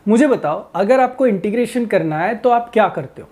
मुझे बताओ, अगर आपको इंटीग्रेशन करना है तो आप क्या करते हो?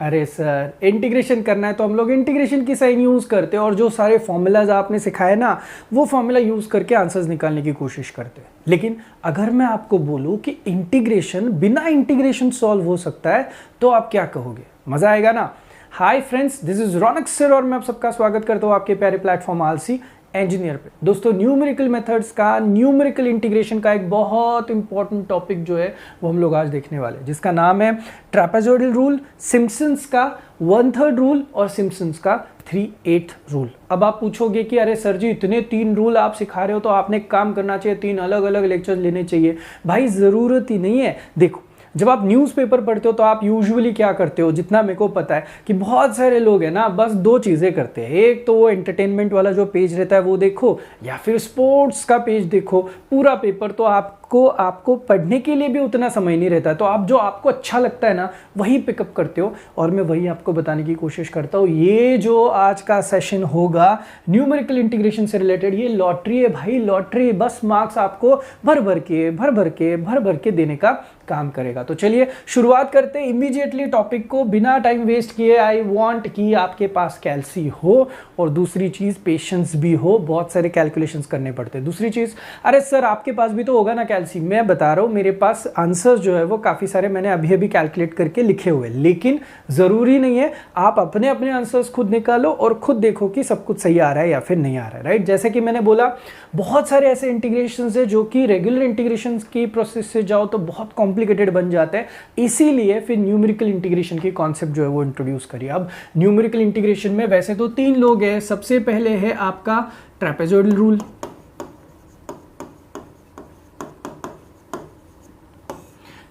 अरे सर, इंटीग्रेशन करना है तो हम लोग इंटीग्रेशन की साइन यूज़ करते हैं और जो सारे फॉर्मूलाज आपने सिखाए ना, वो फॉर्मूला यूज़ करके आंसर्स निकालने की कोशिश करते हैं। लेकिन अगर मैं आपको बोलूँ कि इंटीग्रेशन बिना इंटीग्रेशन सॉल्व हो सकता है, तो आप क्या कहोगे? मज़ा आएगा ना। Hi friends, this is Raunak sir और मैं आप सबका स्वागत करता हूँ आपके प्यारे प्लेटफॉर्म आलसी इंजीनियर पे। दोस्तों, न्यूमेरिकल मेथड्स का, न्यूमेरिकल इंटीग्रेशन का एक बहुत इंपॉर्टेंट टॉपिक जो है वो हम लोग आज देखने वाले हैं, जिसका नाम है ट्रापेजॉइडल रूल, सिम्पसन्स का 1/3 रूल और सिम्पसन्स का 3/8 रूल। अब आप पूछोगे कि अरे सर जी, इतने 3 रूल आप सिखा रहे हो तो आपने एक काम करना चाहिए, 3 अलग अलग लेक्चर लेने चाहिए। भाई ज़रूरत ही नहीं है। देखो, जब आप न्यूज़पेपर पढ़ते हो तो आप यूजुअली क्या करते हो, जितना मेरे को पता है कि बहुत सारे लोग हैं ना, बस 2 चीज़ें करते हैं। एक तो वो एंटरटेनमेंट वाला जो पेज रहता है वो देखो, या फिर स्पोर्ट्स का पेज देखो। पूरा पेपर तो आपको पढ़ने के लिए भी उतना समय नहीं रहता, तो आप जो आपको अच्छा लगता है ना वही पिकअप करते हो, और मैं वही आपको बताने की कोशिश करता हूँ। ये जो आज का सेशन होगा न्यूमेरिकल इंटीग्रेशन से रिलेटेड, ये लॉटरी है भाई, लॉटरी। बस मार्क्स आपको भर भर के देने का काम करेगा। तो चलिए शुरुआत करते हैं इमीडिएटली टॉपिक को, बिना टाइम वेस्ट किए। आई वांट कि आपके पास कैल्सी हो, और दूसरी चीज पेशेंस भी हो। बहुत सारे कैलकुलेशंस करने पड़ते हैं। दूसरी चीज, अरे सर आपके पास भी तो होगा ना कैल्सी। मैं बता रहा हूं, मेरे पास आंसर्स जो है वो काफी सारे मैंने अभी कैलकुलेट करके लिखे हुए, लेकिन जरूरी नहीं है। आप अपने अपने आंसर्स खुद निकालो और खुद देखो कि सब कुछ सही आ रहा है या फिर नहीं आ रहा है, राइट। जैसे कि मैंने बोला, बहुत सारे ऐसे इंटीग्रेशन है जो कि रेगुलर इंटीग्रेशन की प्रोसेस से जाओ तो बहुत कॉम्प्लिकेटेड बन जाते हैं। इसीलिए फिर न्यूमेरिकल इंटीग्रेशन की कॉन्सेप्ट जो है वो इंट्रोड्यूस करिए। अब न्यूमेरिकल इंटीग्रेशन में वैसे तो 3 लोग हैं। सबसे पहले है आपका ट्रापेजॉइडल रूल,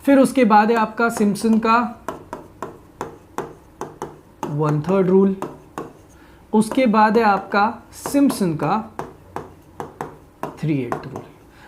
फिर उसके बाद है आपका सिम्पसन का 1/3 रूल, उसके बाद है आपका सिम्पसन का 3/8 रूल।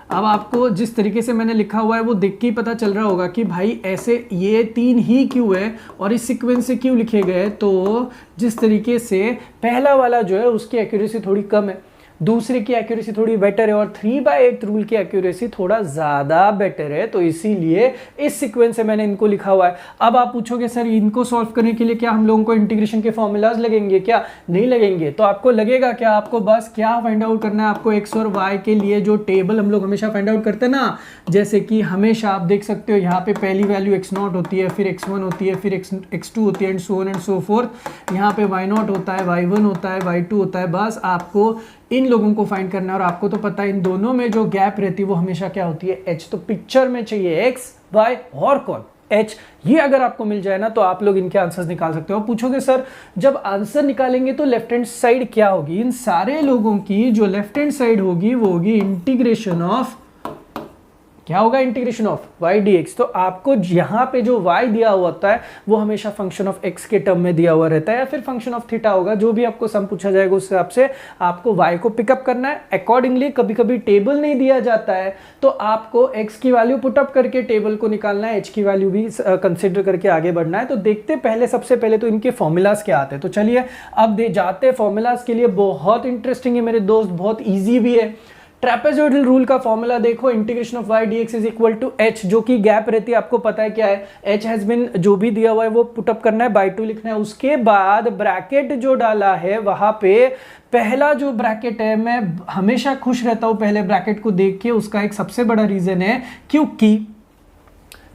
अब आपको जिस तरीके से मैंने लिखा हुआ है वो देख के ही पता चल रहा होगा कि भाई ऐसे ये 3 ही क्यों है और इस सीक्वेंस से क्यों लिखे गए। तो जिस तरीके से पहला वाला जो है उसकी एक्यूरेसी थोड़ी कम है, दूसरे की एक्यूरेसी थोड़ी बेटर है, और 3/8 रूल की एक्यूरेसी थोड़ा ज़्यादा बेटर है, तो इसीलिए इस सीक्वेंस से मैंने इनको लिखा हुआ है। अब आप पूछोगे सर इनको सॉल्व करने के लिए क्या हम लोगों को इंटीग्रेशन के फॉर्मूलाज लगेंगे क्या? नहीं लगेंगे। तो आपको लगेगा क्या? आपको बस क्या फाइंड आउट करना है, आपको एक्स और वाई के लिए जो टेबल हम लोग हमेशा फाइंड आउट करते हैं ना, जैसे कि हमेशा आप देख सकते हो यहाँ पे पहली वैल्यू x0 होती है, फिर x1 होती है, फिर x2 होती है, and so on and so fourth. यहाँ पे y0 होता है, y1 होता है, y2 होता है। बस आपको इन लोगों को फाइंड करना है, और आपको तो पता है इन दोनों में जो गैप रहती है वो हमेशा क्या होती है? h। तो पिक्चर में चाहिए x, y और कौन? h। ये अगर आपको मिल जाए ना तो आप लोग इनके आंसर्स निकाल सकते हो। पूछोगे सर जब आंसर निकालेंगे तो लेफ्ट हैंड साइड क्या होगी? इन सारे लोगों की जो लेफ्ट हैंड साइड होगी वो होगी इंटीग्रेशन ऑफ, क्या होगा? Integration of y dx। तो आपको यहाँ पे जो y दिया हुआ होता है वो हमेशा फंक्शन ऑफ x के टर्म में दिया हुआ रहता है, या फिर फंक्शन ऑफ थीटा होगा। जो भी आपको सम पूछा जाएगा उस हिसाब से आपको y को पिकअप करना है अकॉर्डिंगली। कभी कभी टेबल नहीं दिया जाता है तो आपको x की वैल्यू पुटअप करके टेबल को निकालना है, h की वैल्यू भी कंसिडर करके आगे बढ़ना है। तो देखते पहले, सबसे पहले तो इनके फॉर्मूलाज क्या आते हैं। तो चलिए अब दे जाते हैं फॉर्मूलाज के लिए। बहुत इंटरेस्टिंग है मेरे दोस्त, बहुत ईजी भी है। ट्रापेजॉइडल रूल का फॉर्मूला देखो, integration of y dx is equal to h, जो कि गैप रहती है, आपको पता है क्या है? h हैज बीन, जो भी दिया हुआ है वो पुटअप करना है, by 2 लिखना है। उसके बाद ब्रैकेट जो डाला है वहां पे पहला जो ब्रैकेट है, मैं हमेशा खुश रहता हूं पहले ब्रैकेट को देख के। उसका एक सबसे बड़ा रीजन है क्योंकि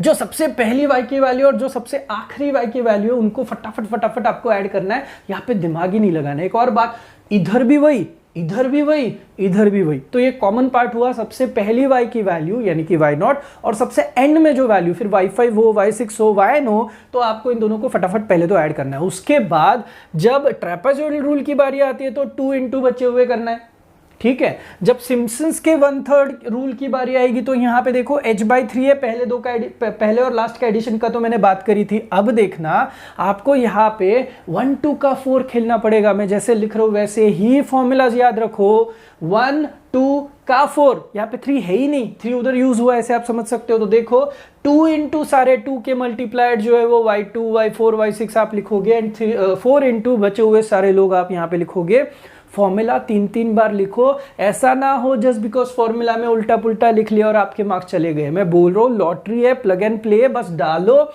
जो सबसे पहली y की वैल्यू और जो सबसे आखिरी y की वैल्यू है उनको फटाफट आपको ऐड करना है। यहाँ पे दिमाग ही नहीं लगाना। एक और बात, इधर भी वही, इधर भी वही, इधर भी वही। तो ये कॉमन पार्ट हुआ, सबसे पहली y की वैल्यू यानी कि y0, और सबसे एंड में जो वैल्यू, फिर y5 हो, y6 हो, yn हो, तो आपको इन दोनों को फटाफट पहले तो ऐड करना है। उसके बाद जब ट्रापेजॉइडल रूल की बारी आती है तो 2 into बचे हुए करना है, ठीक है। जब सिम्पसन्स के 1/3 रूल की बारी आएगी तो यहाँ पे देखो h/3 है, पहले और लास्ट का एडिशन का तो मैंने बात करी थी। अब देखना आपको यहाँ पे 1 2 का 4 खेलना पड़ेगा। मैं जैसे लिख रहा हूँ वैसे ही फॉर्मूलाज याद रखो। 1 2 का 4, यहाँ पे 3 है ही नहीं, 3 उधर यूज हुआ, ऐसे आप समझ सकते हो। तो देखो 2 into सारे 2 के मल्टीप्लाइड जो है वो y2 y4 y6 आप लिखोगे, एंड 4 into बचे हुए सारे लोग आप यहाँ पे लिखोगे फॉर्मूला 3-3 बार लिखो। ऐसा ना हो जस्ट बिकॉज फॉर्मूला में उल्टा पुल्टा लिख लिया और आपके मार्क्स चले गए। मैं बोल रहा हूँ लॉटरी है, प्लग एंड प्ले, बस डालो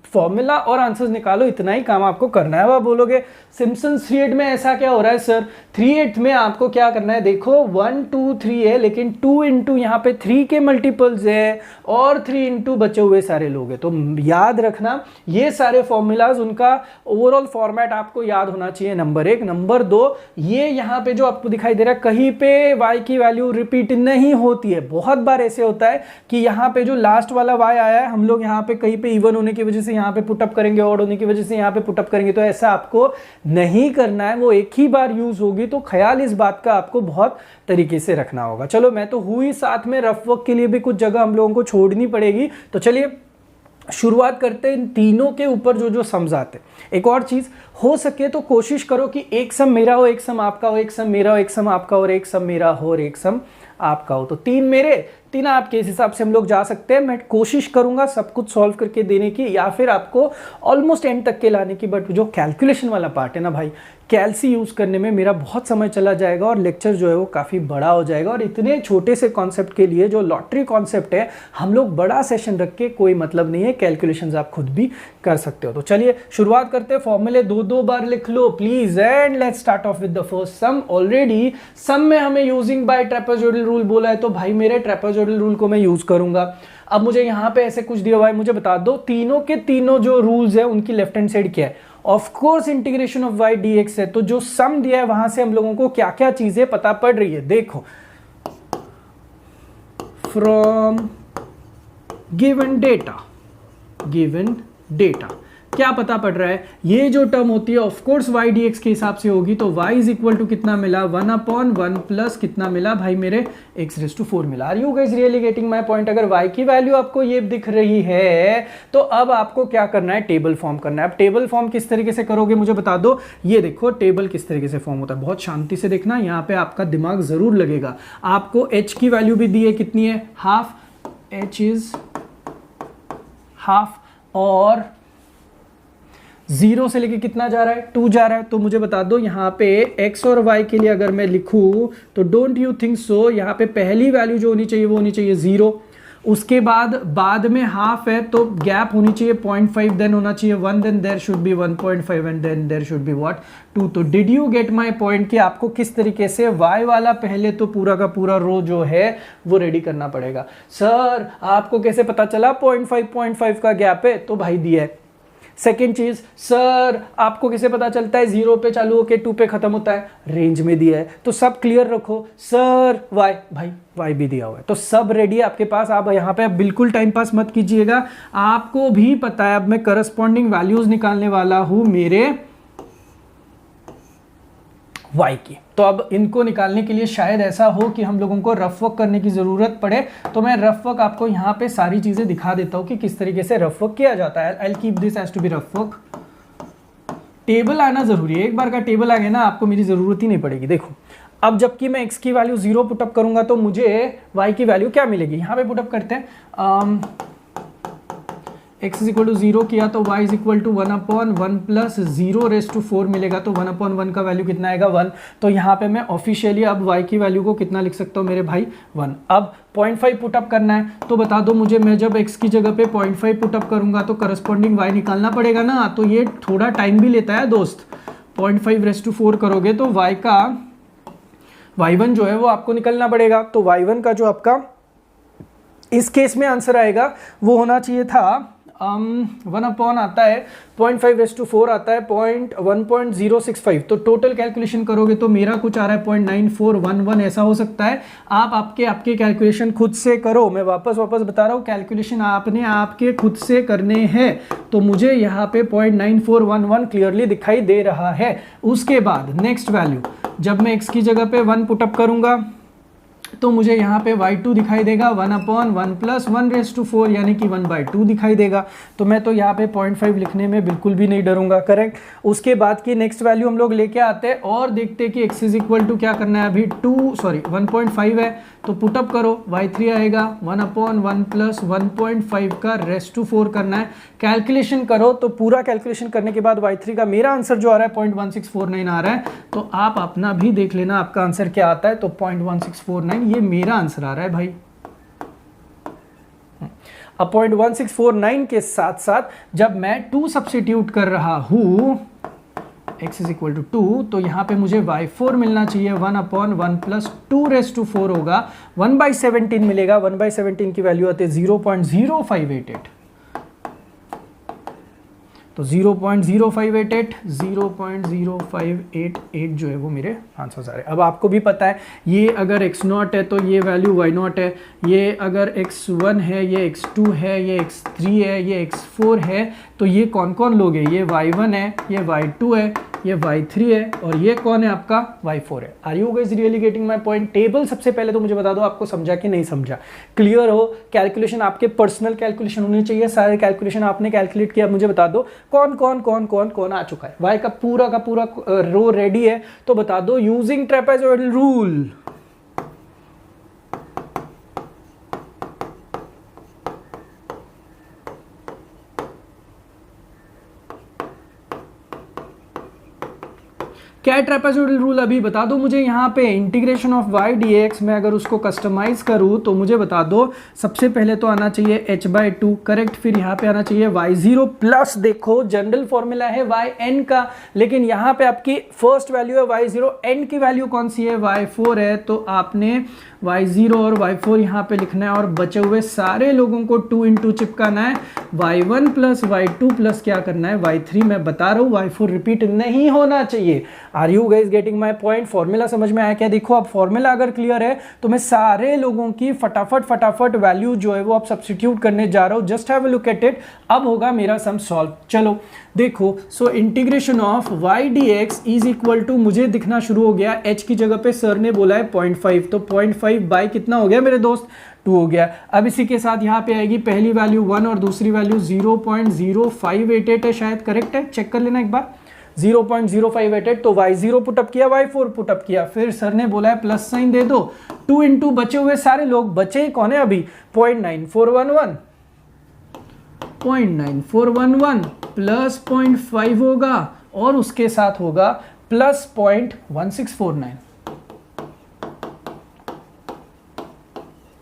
फॉर्मूला और आंसर्स निकालो, इतना ही काम आपको करना है। अब आप बोलोगे सिम्पसन्स 3/8 में ऐसा क्या हो रहा है सर? 3/8 में आपको क्या करना है, देखो 1 2 3 है, लेकिन 2 इंटू यहाँ पे 3 के मल्टीपल्स है और 3 इंटू बचे हुए सारे लोग हैं। तो याद रखना ये सारे फॉर्मूलाज, उनका ओवरऑल फॉर्मेट आपको याद होना चाहिए, नंबर 1। नंबर 2, ये यहाँ पे जो आपको दिखाई दे रहा है कहीं पे y की वैल्यू रिपीट नहीं होती है। बहुत बार ऐसे होता है कि यहाँ पे जो लास्ट वाला y आया है, हम लोग यहाँ पे कहीं पे इवन होने की वजह से यहाँ पे पुटअप करेंगे, ऑड होने की वजह से यहाँ पे पुटअप करेंगे। तो ऐसा आपको नहीं करना है, वो एक ही बार यूज होगी। तो ख्याल इस बात का आपको बहुत तरीके से रखना होगा। चलो मैं तो हुई, साथ में रफ वर्क के लिए भी कुछ जगह हम लोगों को छोड़नी पड़ेगी। तो चलिए शुरुआत करते हैं इन तीनों के ऊपर जो जो सम्स आते। एक और चीज, हो सके तो कोशिश करो कि एक सम मेरा हो, एक सम आपका हो, एक सम मेरा हो, एक सम आपका हो, और एक सम मेरा हो और एक सम आपका हो। तो 3 मेरे 3 आपके, इस हिसाब से हम लोग जा सकते हैं। मैं कोशिश करूंगा सब कुछ सॉल्व करके देने की, या फिर आपको ऑलमोस्ट एंड तक के लाने की। बट जो कैलकुलेशन वाला पार्ट है ना भाई, कैलसी यूज करने में मेरा बहुत समय चला जाएगा और लेक्चर जो है वो काफी बड़ा हो जाएगा। और इतने छोटे से कॉन्सेप्ट के लिए, जो लॉटरी कॉन्सेप्ट है, हम लोग बड़ा सेशन रख के कोई मतलब नहीं है। कैलकुलेशंस आप खुद भी कर सकते हो। तो चलिए शुरुआत करते हैं। फॉर्मूले 2-2 बार लिख लो please, and let's start off with the first sum. Already sum में हमें यूजिंग बाय ट्रेपेजोइडल रूल बोला है, तो भाई मेरे ट्रेपेजोइडल रूल को मैं यूज करूंगा। अब मुझे यहां पे ऐसे कुछ दिया हुआ है, मुझे बता दो तीनों के तीनों जो रूल्स है उनकी लेफ्ट हैंड साइड क्या है? Of course integration of y dx है। तो जो सम दिया है वहां से हम लोगों को क्या क्या चीजें पता पड़ रही है, देखो। फ्रॉम गिवन डेटा क्या पता पड़ रहा है? ये जो टर्म होती है ऑफ कोर्स y dx के हिसाब से होगी। तो y इज इक्वल टू कितना मिला? 1/1 प्लस कितना मिला भाई मेरे? x⁴ मिला। Are you guys really getting my point? अगर y की वैल्यू आपको ये दिख रही है तो अब आपको क्या करना है? टेबल फॉर्म करना है। अब टेबल फॉर्म किस तरीके से करोगे मुझे बता दो। ये देखो टेबल किस तरीके से फॉर्म होता है, बहुत शांति से देखना, यहाँ पे आपका दिमाग जरूर लगेगा। आपको h की वैल्यू भी दी है, कितनी है? हाफ। h इज हाफ, और 0 से लेके कितना जा रहा है? 2 जा रहा है। तो मुझे बता दो यहाँ पे x और y के लिए अगर मैं लिखूं तो डोंट यू थिंक सो, यहाँ पे पहली वैल्यू जो होनी चाहिए वो होनी चाहिए 0। उसके बाद में हाफ है तो गैप होनी चाहिए 0.5, देन होना चाहिए 1, then there should be 1.5 and then there should be what 2। तो did you get my point कि आपको किस तरीके से y वाला पहले तो पूरा का पूरा रो जो है वो रेडी करना पड़ेगा। सर आपको कैसे पता चला 0.5 का गैप है? तो भाई दिया है। सेकेंड चीज, सर आपको कैसे पता चलता है 0 पे चालू होके 2 पे खत्म होता है? रेंज में दिया है। तो सब क्लियर रखो। सर y, भाई y भी दिया हुआ है, तो सब रेडी है आपके पास। आप यहाँ पे बिल्कुल टाइम पास मत कीजिएगा, आपको भी पता है। अब मैं करस्पॉन्डिंग वैल्यूज निकालने वाला हूं मेरे y की। तो अब इनको निकालने के लिए शायद ऐसा हो कि हम लोगों को रफ वर्क करने की जरूरत पड़े, तो मैं रफ वर्क आपको यहाँ पे सारी चीजें दिखा देता हूँ कि किस तरीके से रफ वर्क किया जाता है। I keep this as to be rough work. Table आना जरूरी है, एक बार का टेबल आ गया ना आपको मेरी जरूरत ही नहीं पड़ेगी। देखो अब जबकि मैं x की वैल्यू 0 पुटअप करूंगा तो मुझे y की वैल्यू क्या मिलेगी? यहाँ पे पुटअप करते हैं। x इज इक्वल टू 0 किया तो y is equal to 1/1 plus 0⁴ मिलेगा। तो 1/1 का वैल्यू कितना आएगा? 1। तो यहाँ पे मैं ऑफिशियली अब y की वैल्यू को कितना लिख सकता हूँ मेरे भाई? 1। अब 0.5 पुटअप करना है, तो बता दो मुझे, मैं जब x की जगह पे 0.5 पुटअप करूंगा तो करस्पॉन्डिंग y निकालना पड़ेगा ना। तो ये थोड़ा टाइम भी लेता है दोस्त। 0.5⁴ करोगे तो y का y1 जो है वो आपको निकलना पड़ेगा। तो y1 का जो आपका इस केस में आंसर आएगा वो होना चाहिए था 1 आता है 0.5⁴ आता है 1.065। तो टोटल कैलकुलेशन करोगे तो मेरा कुछ आ रहा है 0.9411 ऐसा हो सकता है। आप आपके कैलकुलेशन खुद से करो। मैं वापस बता रहा हूँ, कैलकुलेशन आपने आपके खुद से करने हैं। तो मुझे यहाँ पे 0.9411 क्लियरली दिखाई दे रहा है। उसके बाद नेक्स्ट वैल्यू, जब मैं x की जगह पे 1 पुटअप करूंगा तो मुझे यहाँ पे y2 दिखाई देगा 1/1 प्लस 1/4 यानी कि 1/2 दिखाई देगा। तो मैं तो यहाँ पे 0.5 लिखने में बिल्कुल भी नहीं डरूंगा, करेक्ट। उसके बाद की नेक्स्ट वैल्यू हम लोग लेके आते हैं और देखते हैं कि x इज इक्वल टू क्या करना है, अभी 1.5 है तो पुटअप करो, y3 आएगा 1/1 प्लस 1.5 का रेस्ट टू 4 करना है। कैलकुलेशन करो तो पूरा कैलकुलेशन करने के बाद y3 का मेरा आंसर जो आ रहा है 0.1649 आ रहा है। तो आप अपना भी देख लेना आपका आंसर क्या आता है। तो 0.1649 ये मेरा आंसर आ रहा है भाई। अब 0.1649 के साथ साथ जब मैं 2 सब्स्टिट्यूट कर रहा हूं x इज इक्वल टू 2, तो यहाँ पे मुझे y4 मिलना चाहिए 1/1 प्लस 2/4 होगा, 1/17 मिलेगा। 1/17 की वैल्यू आती है 0.0588, तो 0.0588 जो है वो मेरे आंसर आ रहे हैं। अब आपको भी पता है ये अगर x0 है तो ये वैल्यू y0 है, ये अगर x1 है, ये x2 है, ये x3 है, ये x4 है, तो ये कौन कौन लोग हैं, ये y1 है, ये y2 है, ये y3 है और ये कौन है आपका y4 है। Are you guys really getting my point? Table सबसे पहले तो मुझे बता दो आपको समझा कि नहीं समझा, क्लियर हो? कैलकुलेशन आपके पर्सनल कैलकुलेशन होने चाहिए, सारे कैलकुलेशन आपने कैलकुलेट किया, मुझे बता दो कौन कौन कौन कौन कौन आ चुका है। y का पूरा रो रेडी है तो बता दो यूजिंग ट्रेपेजॉइडल रूल। क्या है ट्रेपेजॉइडल रूल अभी बता दो मुझे। यहाँ पे इंटीग्रेशन ऑफ y dx में अगर उसको कस्टमाइज करूँ तो मुझे बता दो सबसे पहले तो आना चाहिए h/2, करेक्ट। फिर यहाँ पे आना चाहिए y0 प्लस, देखो जनरल फॉर्मूला है yn का, लेकिन यहाँ पे आपकी फर्स्ट वैल्यू है y0, n की वैल्यू कौन सी है, y4 है, तो आपने y0 और y4 यहाँ पे लिखना है और बचे हुए सारे लोगों को 2 into चिपकाना है। y1 प्लस y2 प्लस क्या करना है y3, मैं बता रहा हूँ y4 रिपीट नहीं होना चाहिए। Are you guys getting my point? Formula समझ में आया क्या? देखो अब फॉर्मूला अगर क्लियर है तो मैं सारे लोगों की फटाफट वैल्यू जो है वो आप सब्स्टिट्यूट करने जा रहा हूँ। Just have a look at it. अब होगा मेरा सम सॉल्व। चलो देखो, so integration of y dx is equal to, मुझे दिखना शुरू हो गया h की जगह पे सर ने बोला है 0.5, तो 0.5 बाय कितना हो गया मेरे दोस्त, 2 हो गया। अब इसी के साथ यहाँ पे आएगी पहली वैल्यू 1 और दूसरी वैल्यू 0.0588 है शायद, करेक्ट है, चेक कर लेना एक बार। 0.0588, तो y0 पुटअप किया, y4 पुटअप किया, फिर सर ने बोला है प्लस साइन दे दो, 2 into बचे हुए सारे लोग, बचे कौन है अभी 0.9411 प्लस 0.5 होगा और उसके साथ होगा प्लस 0.1649,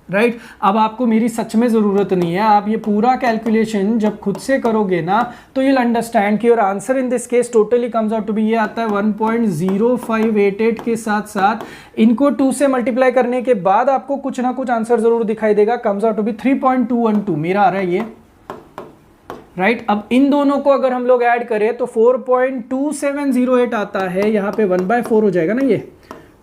राइट। अब आपको मेरी सच में ज़रूरत नहीं है, आप ये पूरा कैलकुलेशन जब खुद से करोगे ना तो you'll अंडरस्टैंड कि your answer in this case totally comes out to be, ये आता है 1.0588 के साथ साथ इनको 2 से मल्टीप्लाई करने के बाद आपको कुछ ना कुछ आंसर जरूर दिखाई देगा, कम्स आउट टू बी 3.212 मेरा आ रहा है ये, राइट। अब इन दोनों को अगर हम लोग ऐड करें तो 4.2708 आता है, यहाँ पे 1/4 हो जाएगा ना, ये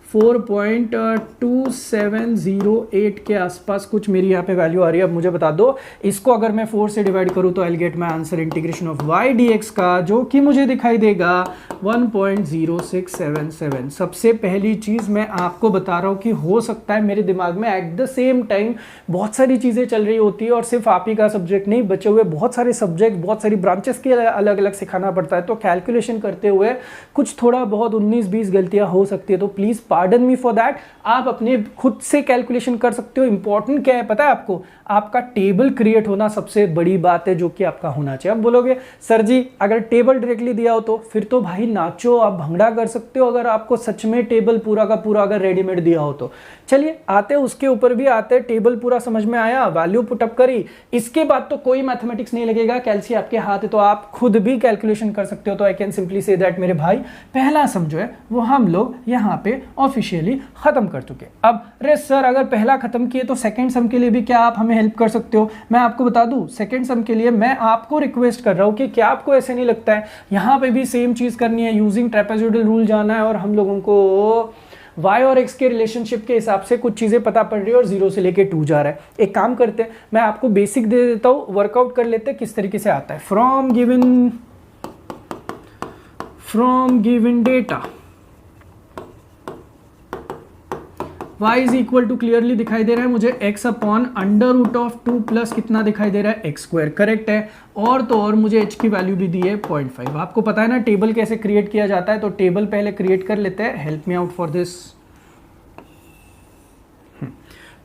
4.2708 के आसपास कुछ मेरी यहाँ पे वैल्यू आ रही है। अब मुझे बता दो इसको अगर मैं 4 से डिवाइड करूँ तो I get my answer integration of y dx का, जो कि मुझे दिखाई देगा 1.0677। सबसे पहली चीज़ मैं आपको बता रहा हूँ कि हो सकता है मेरे दिमाग में एट द सेम टाइम बहुत सारी चीज़ें चल रही होती है और सिर्फ आप ही का सब्जेक्ट नहीं, बचे हुए बहुत सारे सब्जेक्ट, बहुत सारी ब्रांचेस के अलग अलग सिखाना पड़ता है, तो कैलकुलेशन करते हुए कुछ थोड़ा बहुत 19-20 गलतियाँ हो सकती है, तो please pardon me for that. आप अपने खुद से कैलकुलेशन कर सकते हो। इंपॉर्टेंट क्या है पता है आपको, आपका टेबल क्रिएट होना सबसे बड़ी बात है जो कि आपका होना चाहिए। अब बोलोगे सर जी अगर टेबल डायरेक्टली दिया हो तो फिर तो भाई नाचो, आप भंगड़ा कर सकते हो अगर आपको सच में टेबल पूरा का पूरा अगर रेडीमेड दिया हो तो। चलिए आते उसके ऊपर भी आते, टेबल पूरा समझ में आया, वैल्यू पुटअप करी, इसके बाद तो कोई मैथमेटिक्स नहीं लगेगा, कैलसी आपके हाथ है तो आप खुद भी कैलकुलेशन कर सकते हो। तो I can simply say that मेरे भाई पहला सम जो है वो हम लोग यहाँ पे ऑफिशियली खत्म कर चुके। अब रे सर अगर पहला खत्म किए तो सेकंड सम के लिए भी क्या आप हमें हेल्प कर सकते हो? मैं आपको बता दूं सेकंड सम के लिए मैं आपको रिक्वेस्ट कर रहा हूं कि क्या आपको ऐसे नहीं लगता है यहाँ पे भी सेम चीज करनी है, यूजिंग ट्रेपेजॉइडल रूल जाना है और हम लोगों को y और x के रिलेशनशिप के हिसाब से कुछ चीजें पता पड़ रही है और 0 से लेके 2 जा रहा है। एक काम करते हैं, मैं आपको बेसिक दे देता हूं, वर्कआउट कर लेते हैं किस तरीके से आता है। From given data y is equal to clearly दिखाई दे रहा है मुझे x upon under root of 2 plus कितना दिखाई दे रहा है x स्क्वायर, करेक्ट है। और तो और मुझे h की वैल्यू भी दी है 0.5। आपको पता है ना टेबल कैसे क्रिएट किया जाता है, तो टेबल पहले क्रिएट कर लेते हैं, help me out for this.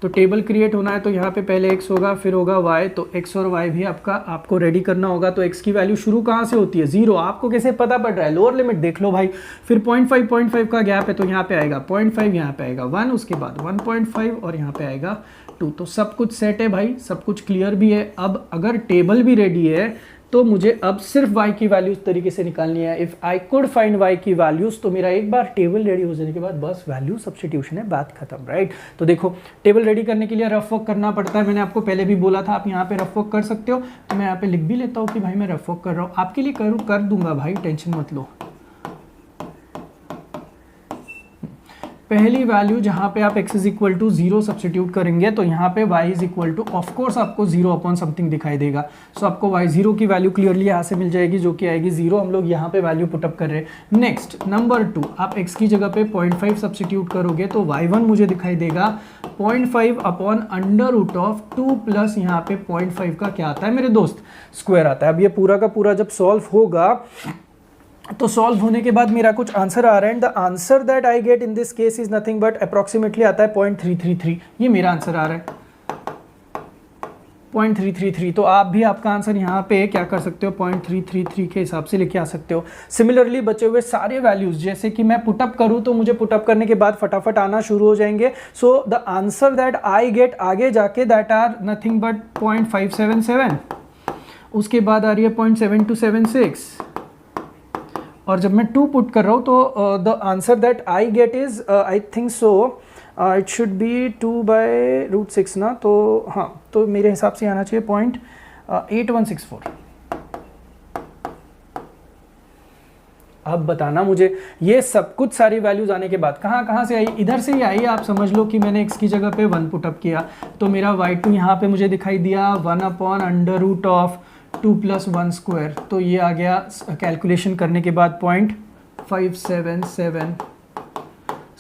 तो टेबल क्रिएट होना है तो यहाँ पे पहले x होगा फिर होगा y, तो x और y भी आपको रेडी करना होगा। तो x की वैल्यू शुरू कहाँ से होती है 0, आपको कैसे पता पड़ रहा है, लोअर लिमिट देख लो भाई। फिर 0.5 का गैप है तो यहाँ पे आएगा 0.5, यहाँ पे आएगा 1, उसके बाद 1.5 और यहाँ पे आएगा 2। तो सब कुछ सेट है भाई, सब कुछ क्लियर भी है। अब अगर टेबल भी रेडी है तो मुझे अब सिर्फ y की वैल्यूज तरीके से निकालनी है। If I could find y की वैल्यूज, तो मेरा एक बार टेबल रेडी हो जाने के बाद बस वैल्यू सब्स्टिट्यूशन है, बात खत्म, राइट। तो देखो टेबल रेडी करने के लिए रफ वर्क करना पड़ता है, मैंने आपको पहले भी बोला था, आप यहाँ पे रफ वर्क कर सकते हो। तो मैं यहाँ पे लिख भी लेता हूँ कि भाई मैं रफ वर्क कर रहा हूँ, आपके लिए कर दूंगा भाई, टेंशन मत लो। पहली वैल्यू जहाँ पे आप x is equal to 0 substitute करेंगे तो यहाँ पे y is equal to of course आपको 0 अपॉन समथिंग दिखाई देगा। सो आपको y0 की वैल्यू क्लियरली यहाँ से मिल जाएगी जो कि आएगी 0। हम लोग यहाँ पे वैल्यू पुटअप कर रहे हैं। नेक्स्ट नंबर 2, आप x की जगह पे 0.5 सब्सटीट्यूट करोगे तो y1 मुझे दिखाई देगा 0.5 upon under root of 2 plus यहाँ पे 0.5 का क्या आता है मेरे दोस्त, स्क्वायर आता है। अब ये पूरा का पूरा जब सॉल्व होगा तो सॉल्व होने के बाद मेरा कुछ आंसर आ रहा है, and the answer that I get in this case is nothing but approximately आता है 0.333। ये मेरा आंसर आ रहा है 0.333। तो आप भी आपका आंसर यहाँ पे क्या कर सकते हो, 0.333 के हिसाब से लेके आ सकते हो। सिमिलरली बचे हुए सारे वैल्यूज जैसे कि मैं पुटअप करूँ तो मुझे पुटअप करने के बाद फटाफट आना शुरू हो जाएंगे। So the answer that I get आगे जाके दैट आर नथिंग बट 0.577, उसके बाद आ रही है 0.7276, और जब मैं 2 पुट कर रहा हूँ तो the answer that I get is I think so it should be 2/√6 ना, तो हाँ, तो मेरे हिसाब से आना चाहिए 0.8164। अब बताना मुझे ये सब कुछ सारी वैल्यूज आने के बाद कहाँ से आई, इधर से ही आई। आप समझ लो कि मैंने x की जगह पे 1 पुटअप किया तो मेरा y2 यहाँ पे मुझे दिखाई दिया 1 upon under root of 2 plus 1 square, तो ये आ गया कैलकुलेशन करने के बाद 0.577।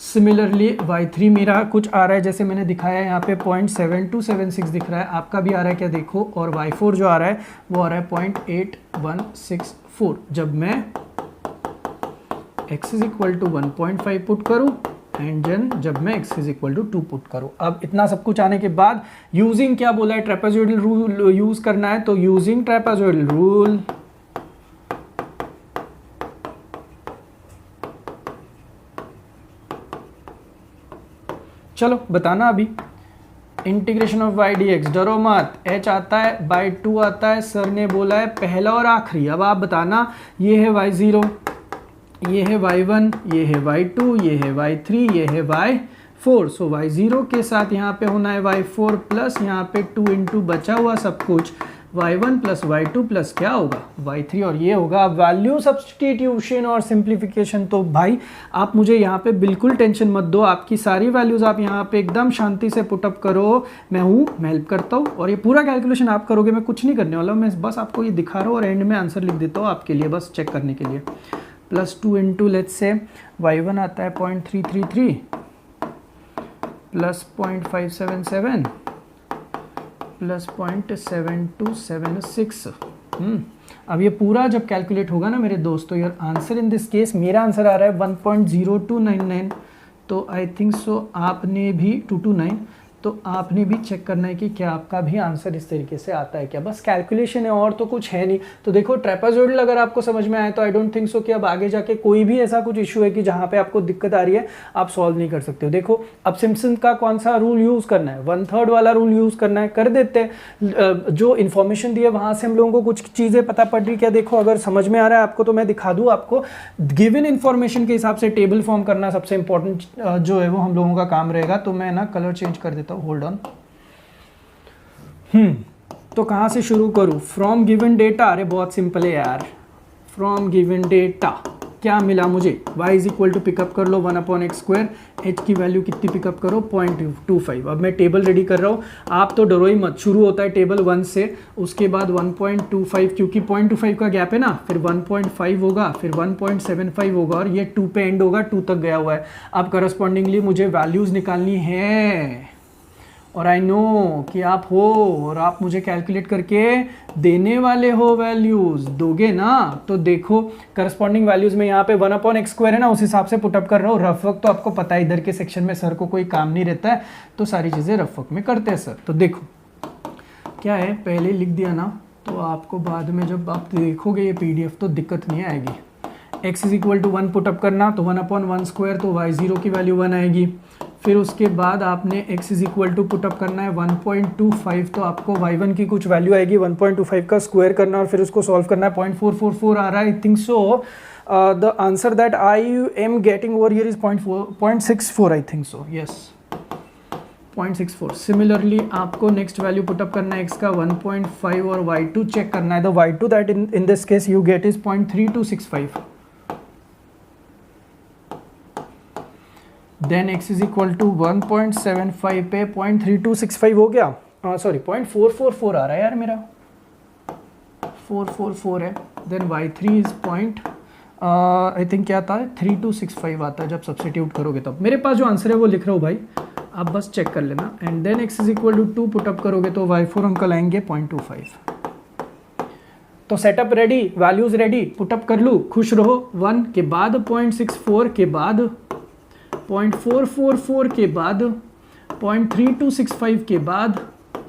सिमिलरली y3 मेरा कुछ आ रहा है जैसे मैंने दिखाया यहाँ पे 0.7276 दिख रहा है, आपका भी आ रहा है क्या देखो, और y4 जो आ रहा है वो आ रहा है 0.8164। जब मैं x is equal to 1.5 put करूँ एंड देन जब मैं x is equal to 2 put करूँ। अब इतना सब कुछ आने के बाद यूजिंग क्या बोला है, ट्रेपेजॉइडल रूल यूज करना है। तो यूजिंग ट्रेपेजॉइडल रूल चलो बताना अभी। इंटीग्रेशन ऑफ y dx, डरो मत, h आता है बाय 2 आता है, सर ने बोला है पहला और आखिरी। अब आप बताना, ये है y0, ये है y1, ये है y2, ये है y3, ये है y4। सो y0 के साथ यहाँ पे होना है y4 प्लस यहाँ पे 2 इंटू बचा हुआ सब कुछ y1 प्लस y2 प्लस क्या होगा y3, और ये होगा वैल्यू सब्स्टिट्यूशन और सिंप्लीफिकेशन। तो भाई आप मुझे यहाँ पे बिल्कुल टेंशन मत दो, आपकी सारी वैल्यूज आप यहाँ पे एकदम शांति से पुटअप करो, मैं हेल्प करता हूँ। और ये पूरा कैलकुलेशन आप करोगे, मैं कुछ नहीं करने वाला, मैं बस आपको ये दिखा रहा हूँ और एंड में आंसर लिख देता हूँ आपके लिए, बस चेक करने के लिए। Plus 2 into let's say y1 आता है 0.333 प्लस 0.577 प्लस 0.7276। अब ये पूरा जब कैलकुलेट होगा ना मेरे दोस्तों, यार आंसर इन दिस केस मेरा आंसर आ रहा है 1.0299। तो आई थिंक सो आपने भी 229, तो आपने भी चेक करना है कि क्या आपका भी आंसर इस तरीके से आता है क्या, बस कैलकुलेशन है और तो कुछ है नहीं। तो देखो ट्रेपेजॉइडल अगर आपको समझ में आए तो आई डोंट थिंक सो कि अब आगे जाके कोई भी ऐसा कुछ इशू है कि जहाँ पे आपको दिक्कत आ रही है आप सॉल्व नहीं कर सकते हो। देखो अब सिम्पसन का कौन सा रूल यूज़ करना है, 1/3 वाला रूल यूज़ करना है, कर देते हैं। जो इन्फॉर्मेशन दी है वहाँ से हम लोगों को कुछ चीज़ें पता पड़ रही क्या, देखो अगर समझ में आ रहा है आपको तो मैं दिखा दूँ आपको। गिवन इन्फॉर्मेशन के हिसाब से टेबल फॉर्म करना सबसे इंपॉर्टेंट जो है वो हम लोगों का काम रहेगा। तो मैं ना कलर चेंज कर देता हूँ, होल्ड ऑन। तो कहाँ से शुरू करूँ, फ्रॉम गिवन डेटा, अरे बहुत सिंपल है यार, फ्रॉम गिवन डेटा क्या मिला मुझे, y is equal to pick up कर लो 1/x², h की वैल्यू कितनी पिकअप करो 0.25। अब मैं टेबल रेडी कर रहा हूँ, आप तो डरो ही मत, शुरू होता है टेबल 1 से, उसके बाद 1.25 क्योंकि 0.25 का गैप है ना, फिर 1.5 होगा, फिर 1.75 होगा और ये 2 पे एंड होगा, 2 तक गया हुआ है। अब करस्पॉन्डिंगली मुझे वैल्यूज़ निकालनी है और आई नो कि आप हो और आप मुझे कैलकुलेट करके देने वाले हो, वैल्यूज दोगे ना। तो देखो करस्पॉन्डिंग वैल्यूज में यहाँ पे 1/x² है ना, उस हिसाब से पुटअप कर रहा हूँ। रफ वर्क तो आपको पता है, इधर के सेक्शन में सर को कोई काम नहीं रहता है तो सारी चीज़ें रफ वर्क में करते हैं सर। तो देखो क्या है, पहले लिख दिया ना, तो आपको बाद में जब आप देखोगे ये PDF तो दिक्कत नहीं आएगी। x is equal to 1 put up करना, तो 1/1² तो y0 की वैल्यू 1 आएगी। फिर उसके बाद आपने x is equal to put up करना है 1.25, तो आपको y1 की कुछ वैल्यू आएगी, 1.25 का स्क्वायर करना और फिर उसको सॉल्व करना है। 0.444 आ रहा है, I think so. The answer that I am getting over here is 0.64, I think so, yes 0.64। Similarly आपको नेक्स्ट वैल्यू पुटअप करना है x का 1.5 और y2 चेक करना है। The y2 that in this case you get is 0.3265। Then x is equal to 1.75 पे 0.3265 हो गया, सॉरी 0.444 आ रहा है यार मेरा, 444 है। Then y3 is I think क्या था 3265 आता है जब सब्स्टिट्यूट करोगे तब। मेरे पास जो आंसर है वो लिख रहा हूँ भाई, आप बस चेक कर लेना। And then x is equal to 2 put up करोगे तो y4 अंकल आएंगे 0.25। तो setup ready, values ready, put up कर लूँ, खुश रहो। 1 के बाद 0.64 के बाद 0.444 के बाद 0.3265 के बाद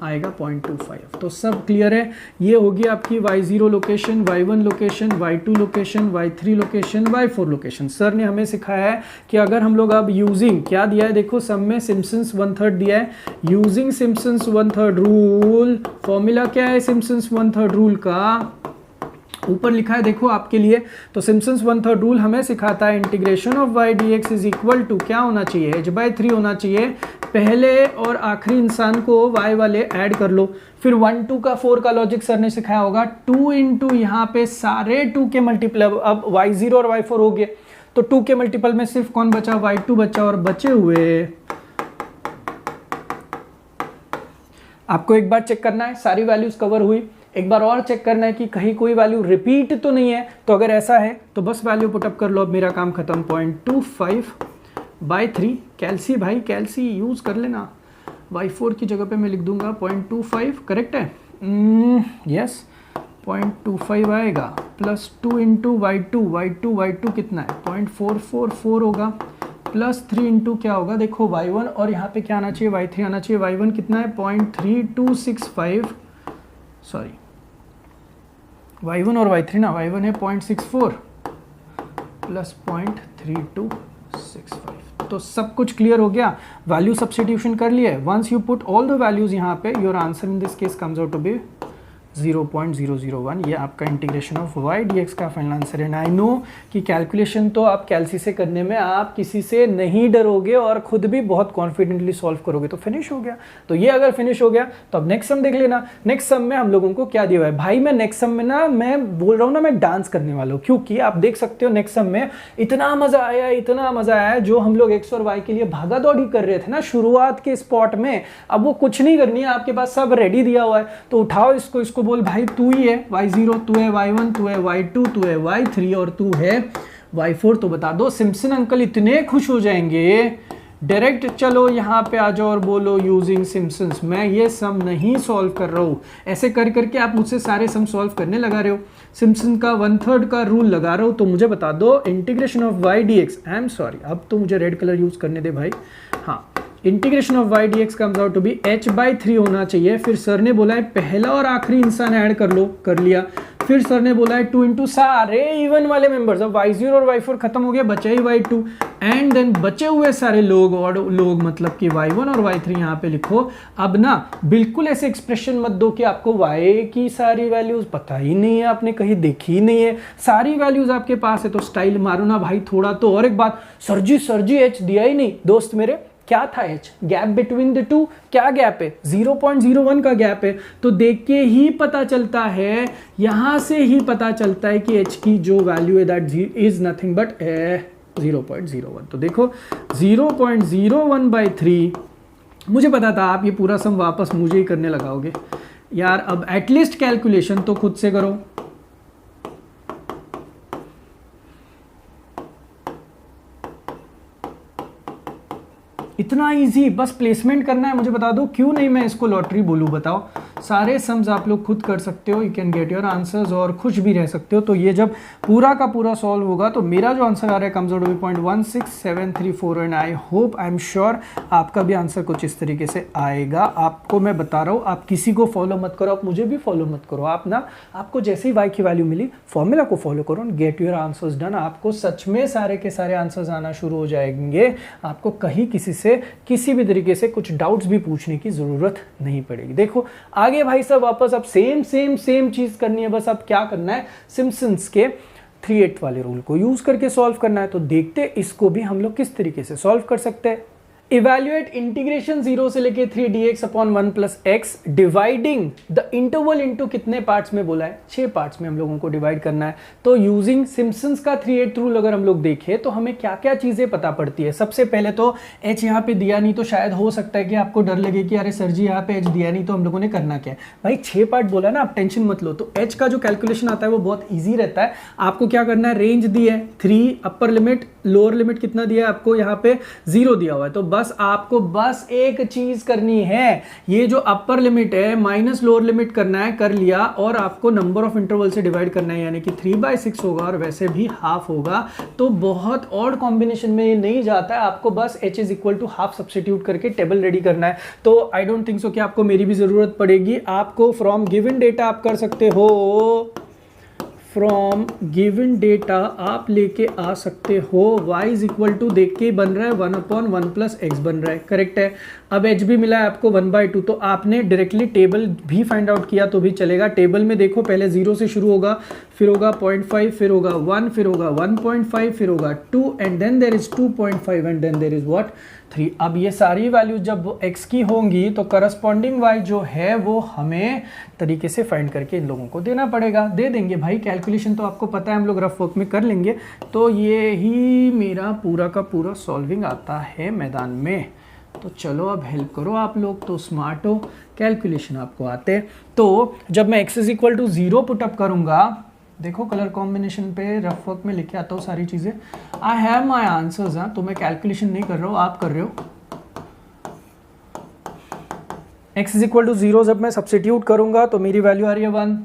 आएगा 0.25। तो सब क्लियर है। ये होगी आपकी y0 location, y1 location, y2 location, y3 location, y4 location. Sir ने हमें सिखाया है कि अगर हम लोग अब यूजिंग क्या दिया है, देखो सब में सिम्पसन्स 1/3 दिया है, यूजिंग सिम्पसन्स 1/3 रूल। फॉर्मूला क्या है सिम्पसन्स 1/3 रूल का, ऊपर लिखा है देखो आपके लिए। तो सिम्पसन्स 1/3 रूल हमें सिखाता है integration of y dx is equal to क्या होना चाहिए, h/3 होना चाहिए। पहले और आखिरी इंसान को y वाले ऐड कर लो, फिर 1 2 का 4 का लॉजिक सर ने सिखाया होगा, 2 इंटू यहाँ पे सारे 2 के मल्टीपल। अब y0 और y4 हो गए तो 2 के मल्टीपल में सिर्फ कौन बचा, y2 बचा, और बचे हुए आपको एक बार चेक करना है सारी वैल्यूज कवर हुई, एक बार और चेक करना है कि कहीं कोई वैल्यू रिपीट तो नहीं है। तो अगर ऐसा है तो बस वैल्यू पुटअप कर लो, अब मेरा काम खत्म। 0.25/3 कैल्सी, भाई कैल्सी यूज कर लेना, y4 की जगह पे मैं लिख दूंगा 0.25, करेक्ट है, यस 0.25 आएगा प्लस 2 इंटू y2 कितना है 0.444 होगा, प्लस 3 इंटू क्या होगा, देखो y1 और यहाँ पे क्या आना चाहिए y3 आना चाहिए। y1 कितना है 0.3265, सॉरी y1 और y3 ना, y1 है 0.64 प्लस 0.3265। तो सब कुछ क्लियर हो गया, वैल्यू सब्स्टिट्यूशन कर लिए। Once you put all the values यहाँ पे, your answer in this case comes out to be 0.001। ये आपका इंटीग्रेशन ऑफ y dx का फाइनल आंसर है। आई नो कि कैलकुलेशन तो आप कैल्सी से करने में आप किसी से नहीं डरोगे और खुद भी बहुत कॉन्फिडेंटली सॉल्व करोगे, तो फिनिश हो गया। तो ये अगर फिनिश हो गया तो अब नेक्स्ट सम देख लेना। नेक्स्ट सम में हम लोगों को क्या दिया हुआ है भाई, मैं नेक्स्ट सम में ना, मैं बोल रहा हूँ ना, मैं डांस करने वाला हूँ, क्योंकि आप देख सकते हो नेक्स्ट सम में इतना मजा आया जो हम लोग x और y के लिए भागा दौड़ी कर रहे थे ना शुरुआत के स्पॉट में, अब वो कुछ नहीं करनी है, आपके पास सब रेडी दिया हुआ है। तो उठाओ इसको बोल भाई तू ही है y0, तू है y1, तू है y2, तू है y3 और तू है y4। तो बता दो, सिम्पसन अंकल इतने खुश हो जाएंगे। डायरेक्ट चलो यहाँ पे आ जाओ और बोलो यूजिंग सिम्पसन्स। मैं ये सम नहीं सॉल्व कर रहा हूँ, ऐसे कर करके आप मुझसे सारे सम सॉल्व करने लगा रहे हो। सिम्पसन का 1/3 का रूल लगा रहा हूँ, तो मुझे बता दो integration of y dx, I am sorry अब तो मुझे रेड कलर यूज करने दे भाई, हाँ integration of y dx comes out to be h/3 होना चाहिए। फिर सर ने बोला है पहला और आखिरी इंसान ऐड कर लो, कर लिया। फिर सर ने बोला है 2 इंटू सारे इवन वाले मेंबर्स, अब y0 और y4 खत्म हो गया, बचा ही y2, एंड देन बचे हुए सारे लोग, और लोग मतलब कि y1 और y3 यहाँ पे लिखो। अब ना बिल्कुल ऐसे एक्सप्रेशन मत दो कि आपको y की सारी वैल्यूज पता ही नहीं है, आपने कहीं देखी ही नहीं है, सारी वैल्यूज आपके पास है। तो स्टाइल मारो ना भाई थोड़ा तो। और एक बात, सर जी h दिया ही नहीं, दोस्त मेरे क्या था h, gap between the two, क्या गैप है 0.01 का गैप है। तो देख के ही पता चलता है, यहां से ही पता चलता है कि h की जो वैल्यू है दैट इज नथिंग बट 0.01। तो देखो 0.01/3, मुझे पता था आप ये पूरा सम वापस मुझे ही करने लगाओगे यार। अब एटलीस्ट कैलकुलेशन तो खुद से करो। इतना इजी, बस प्लेसमेंट करना है। मुझे बता दो क्यों नहीं मैं इसको लॉटरी बोलूँ, बताओ। सारे सम्स आप लोग खुद कर सकते हो, you can get your answers और खुश भी रह सकते हो। तो ये जब पूरा का पूरा सॉल्व होगा तो मेरा जो आंसर आ रहा है comes out to be 0.16734 and I hope, I am sure आपका भी आंसर कुछ इस तरीके से आएगा। आपको मैं बता रहा हूँ, आप किसी को फॉलो मत करो, आप मुझे भी फॉलो मत करो। आप ना, आपको जैसे ही y की वैल्यू मिली फॉर्मूला को फॉलो करो, गेट योर आंसर्स डन। आपको सच में सारे के सारे आंसर्स आना शुरू हो जाएंगे। आपको कहीं किसी से किसी भी तरीके से कुछ डाउट्स भी पूछने की जरूरत नहीं पड़ेगी। देखो आगे भाई साहब वापस अब सेम चीज करनी है। बस अब क्या करना है, सिम्पसन्स के 3/8 वाले रूल को यूज करके सॉल्व करना है। तो देखते इसको भी हम लोग किस तरीके से सॉल्व कर सकते हैं। इवेल्युएट इंटीग्रेशन 0 से लेके 3dx upon 1 plus x dividing the interval into कितने पार्ट्स में बोला है, 6 पार्ट्स में हम लोगों को डिवाइड करना है। तो यूजिंग सिम्पसन्स का 3/8 रूल अगर हम लोग देखें तो हमें क्या क्या चीजें पता पड़ती है। सबसे पहले तो h यहाँ पे दिया नहीं, तो शायद हो सकता है कि आपको डर लगे कि अरे सर जी यहाँ पे h दिया नहीं तो हम लोगों ने करना क्या है। भाई 6 पार्ट बोला ना, आप टेंशन मत लो। तो h का जो कैलकुलेशन आता है वो बहुत ईजी रहता है। आपको क्या करना है, रेंज दी है 3, अपर लिमिट लोअर लिमिट कितना दिया है आपको, यहाँ पे 0 दिया हुआ है। तो बस आपको बस एक चीज करनी है, ये जो अपर लिमिट है माइनस लोअर लिमिट करना है, कर लिया, और आपको नंबर ऑफ इंटरवल से डिवाइड करना है, यानी कि 3/6 होगा और वैसे भी हाफ होगा। तो बहुत ऑड कॉम्बिनेशन में ये नहीं जाता है। आपको बस h is equal to half substitute करके टेबल रेडी करना है। तो आई डोंट थिंक सो कि आपको मेरी भी जरूरत पड़ेगी। आपको फ्रॉम गिवन डेटा आप कर सकते हो, फ्रॉम गिवन डेटा आप लेके आ सकते हो। y इज इक्वल टू देख के बन रहा है 1/1 प्लस एक्स बन रहा है, करेक्ट है। अब h भी मिला है आपको 1/2, तो आपने डायरेक्टली टेबल भी फाइंड आउट किया तो भी चलेगा। टेबल में देखो पहले 0 से शुरू होगा, फिर होगा 0.5, फिर होगा 1, फिर होगा 1.5, फिर होगा 2 and then there is 2.5 and then there is what 3। अब ये सारी वैल्यू जब x की होंगी तो करस्पॉन्डिंग y जो है वो हमें तरीके से फाइंड करके इन लोगों को देना पड़ेगा। दे देंगे भाई, कैलकुलेशन तो आपको पता है, हम लोग रफ वर्क में कर लेंगे। तो ये ही मेरा पूरा का पूरा सॉल्विंग आता है मैदान में। तो चलो अब हेल्प करो, आप लोग तो स्मार्ट हो, कैलकुलेशन आपको आते। तो जब मैं x is equal to 0 put up करूंगा, देखो कलर कॉम्बिनेशन पे रफ वर्क में लिखे आता हूँ सारी चीज़ें। I have my answers. हाँ, तो मैं कैलकुलेशन नहीं कर रहा हूँ, आप कर रहे हो। x इज इक्वल टू 0 जब मैं सब्स्टिट्यूट करूंगा तो मेरी वैल्यू आ रही है 1।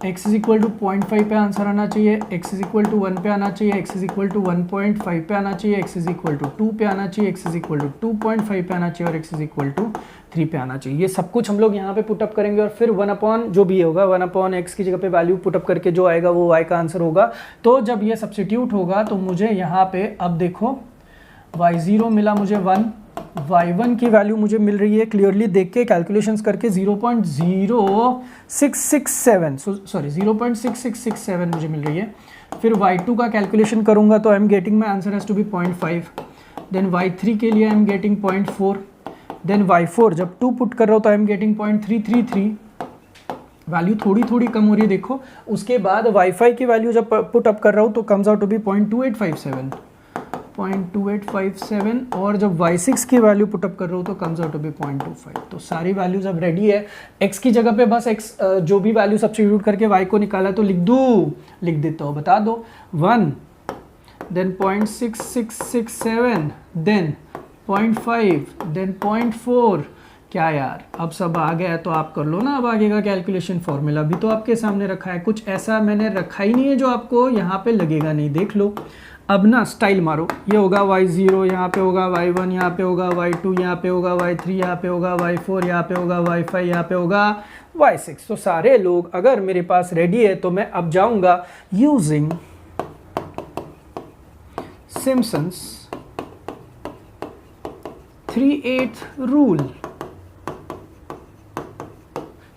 x इज इक्वल टू 0.5 पे आंसर आना चाहिए, x इज इक्वल टू 1 पे आना चाहिए, x इज इक्वल टू 1.5 पे आना चाहिए, x इज इक्वल टू 2 पे आना चाहिए, x इज इक्वल टू 2.5 पे आना चाहिए और x इज इक्वल टू 3 पे आना चाहिए। ये सब कुछ हम लोग यहाँ पे पुटअप करेंगे और फिर 1 जो भी होगा 1/x की जगह पे वैल्यू पुटअप करके जो आएगा वो y का आंसर होगा। तो जब ये सब्स्टिट्यूट होगा तो मुझे यहाँ पे अब देखो y0 मिला मुझे 1, y1 की वैल्यू मुझे मिल रही है क्लियरली देख के कैलकुलेशंस करके 0.6667 मुझे मिल रही है। फिर y2 का कैलकुलेशन करूंगा तो I am getting my answer has to be 0.5। Then y3 के लिए आई एम गेटिंग 0.4। देन y4 जब 2 पुट कर रहा हूँ तो आई एम गेटिंग 0.333। वैल्यू थोड़ी थोड़ी कम हो रही है देखो। उसके बाद y5 की वैल्यू जब पुट अप कर रहा हूँ तो कम्स आउट टू बी 0.2857 और जब y6 की वैल्यू पुटअप कर रहा हूँ तो कम्स आउट टू बी 0.25। तो सारी वैल्यूज अब रेडी है। x की जगह पे बस x जो भी वैल्यू सब्स्टिट्यूट करके y को निकाला तो लिख देता हूँ, बता दो 1, देन 0.6667, देन 0.5, देन 0.4। क्या यार, अब सब आ गया है तो आप कर लो ना अब आगे का कैलकुलेशन। फॉर्मूला भी तो आपके सामने रखा है, कुछ ऐसा मैंने रखा ही नहीं है जो आपको यहाँ पे लगेगा नहीं, देख लो। अब ना स्टाइल मारो, ये होगा y0, यहाँ पे होगा y1, यहाँ पे होगा y2, यहाँ पे होगा y3, यहाँ पे होगा y4, यहाँ पे होगा y5, यहाँ पे होगा y6। तो सारे लोग अगर मेरे पास रेडी है तो मैं अब जाऊंगा यूजिंग सिम्पसन्स 3/8 रूल।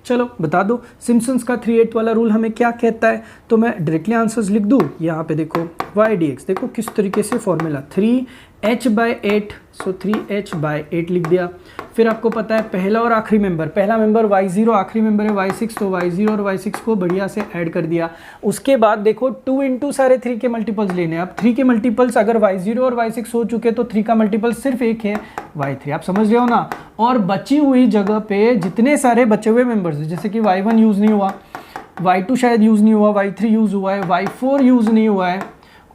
चलो बता दो सिम्पसन्स का 3/8 वाला रूल हमें क्या कहता है। तो मैं डायरेक्टली आंसर्स लिख दूँ। यहाँ पे देखो y dx, देखो किस तरीके से फॉर्मूला 3 h/8, सो 3h/8 लिख दिया। फिर आपको पता है पहला और आखिरी मेंबर, पहला मेंबर y0, आखिरी मेंबर है y6, तो y0 और y6 को बढ़िया से ऐड कर दिया। उसके बाद देखो 2 इंटू सारे 3 के मल्टीपल्स लेने हैं। अब 3 के मल्टीपल्स अगर y0 और y6 हो चुके तो 3 का मल्टीपल सिर्फ एक है y3, आप समझ रहे हो ना। और बची हुई जगह पे जितने सारे बचे हुए मेंबर्स हैं, जैसे कि y1 यूज़ नहीं हुआ, y2 शायद यूज़ नहीं हुआ, y3 यूज़ हुआ है, y4 यूज़ नहीं हुआ है,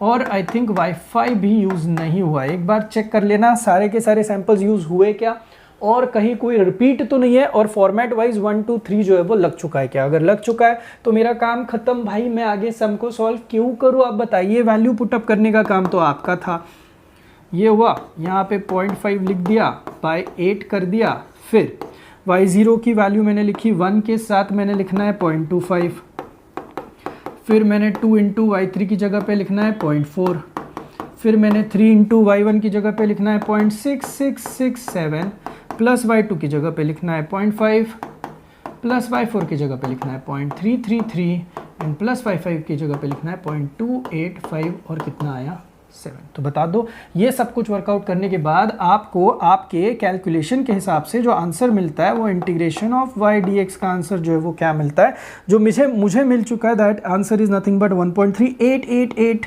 और आई थिंक y5 भी यूज़ नहीं हुआ है। एक बार चेक कर लेना सारे के सारे सैंपल्स यूज़ हुए क्या, और कहीं कोई रिपीट तो नहीं है, और फॉर्मेट वाइज 1 2 3 जो है वो लग चुका है क्या। अगर लग चुका है तो मेरा काम खत्म भाई, मैं आगे सम को सॉल्व क्यों करूँ आप बताइए। वैल्यू पुटअप करने का काम तो आपका था। ये हुआ, यहाँ पे 0.5 लिख दिया, बाय 8 कर दिया। फिर y0 की वैल्यू मैंने लिखी 1 के साथ, मैंने लिखना है 0.25। फिर मैंने 2 इंटू y3 की जगह पे लिखना है 0.4। फिर मैंने 3 इंटू y1 की जगह पे लिखना है 0.6667, प्लस y2 की जगह पे लिखना है 0.5, प्लस y4 की जगह पे लिखना है 0.333, एंड प्लस y5 की जगह पे लिखना है 0.285, और कितना आया 7। तो बता दो, ये सब कुछ वर्कआउट करने के बाद आपको आपके कैलकुलेशन के हिसाब से जो आंसर मिलता है वो इंटीग्रेशन ऑफ y dx का आंसर जो है वो क्या मिलता है, जो मुझे मिल चुका है। That answer is nothing but 1.3888,